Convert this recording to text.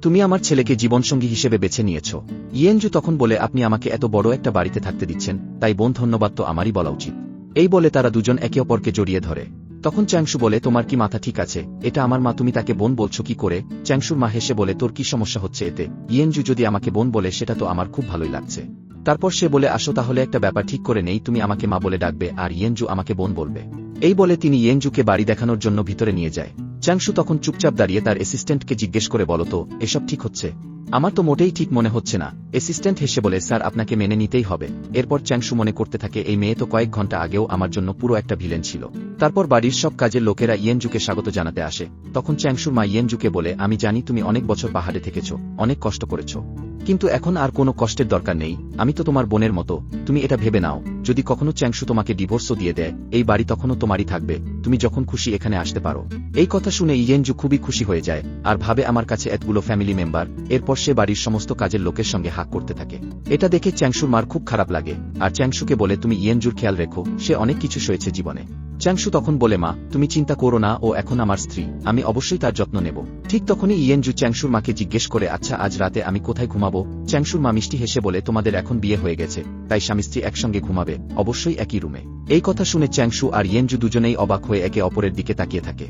তুমি আমার ছেলেকে জীবনসঙ্গী হিসেবে বেছে নিয়েছ। ইয়েনজু তখন বলে আপনি আমাকে এত বড় একটা বাড়িতে থাকতে দিচ্ছেন, তাই বোন ধন্যবাদ তো আমারই বলা উচিত। এই বলে তারা দুজন একে অপরকে জড়িয়ে ধরে। তখন চ্যাংশু বলে তোমার কি মাথা ঠিক আছে? এটা আমার মা, তুমি তাকে বোন বলছো কি করে? চ্যাংশুর মা হেসে বলে তোর কি সমস্যা হচ্ছে এতে? ইয়েনজু যদি আমাকে বোন বলে সেটা তো আমার খুব ভালোই লাগছে। তারপর সে বলে আসো তাহলে একটা ব্যাপার ঠিক করে নেই, তুমি আমাকে মা বলে ডাকবে আর ইয়েনজু আমাকে বোন বলবে। এই বলে তিনি ইয়েনজুকে বাড়ি দেখানোর জন্য ভিতরে নিয়ে যায়। চ্যাংশু তখন চুপচাপ দাঁড়িয়ে তার অ্যাসিস্ট্যান্টকে জিজ্ঞেস করে বলতো এসব ঠিক হচ্ছে? আমার তো মোটেই ঠিক মনে হচ্ছে না। অ্যাসিস্ট্যান্ট হেসে বলে স্যার আপনাকে মেনে নিতেই হবে। এরপর চ্যাংশু মনে করতে থাকে এই মেয়ে তো কয়েক ঘন্টা আগেও আমার জন্য পুরো একটা ভিলেন ছিল। তারপর বাড়ির সব কাজের লোকেরা ইয়েনজুকে স্বাগত জানাতে আসে। তখন চ্যাংশুর মা ইয়েনজুকে বলে আমি জানি তুমি অনেক বছর পাহাড়ে থেকেছ, অনেক কষ্ট করেছ, কিন্তু এখন আর কোনো কষ্টের দরকার নেই। আমি তো তোমার বোনের মতো, তুমি এটা ভেবে নাও যদি কখনো চ্যাংশু তোমাকে ডিভোর্সও দিয়ে দেয় এই বাড়ি তখনও তোমারই থাকবে, তুমি যখন খুশি এখানে আসতে পারো। এই কথা শুনে ইয়েনজু খুবই খুশি হয়ে যায় আর ভাবে আমার কাছে এতগুলো ফ্যামিলি মেম্বার। এরপর সে বাড়ির সমস্ত কাজের লোকের সঙ্গে হাক করতে থাকে। এটা দেখে চ্যাংশুর মার খুব খারাপ লাগে আর চ্যাংশুকে বলে তুমি ইয়েনজুর খেয়াল রেখো, সে অনেক কিছু সয়েছে জীবনে। চ্যাংশু তখন বলে মা তুমি চিন্তা করো না, ও এখন আমার স্ত্রী, আমি অবশ্যই তার যত্ন নেব। ঠিক তখনই ইয়েনজু চ্যাংশুর মাকে জিজ্ঞেস করে আচ্ছা আজ রাতে আমি কোথায় ঘুমাবো? চ্যাংশুর মা মিষ্টি হেসে বলে তোমাদের এখন বিয়ে হয়ে গেছে, তাই স্বামী স্ত্রী একসঙ্গে ঘুমাবে, অবশ্যই একই রুমে। এই কথা শুনে চ্যাংশু আর ইয়েনজু দুজনেই অবাক হয়ে একে অপরের দিকে তাকিয়ে থাকে।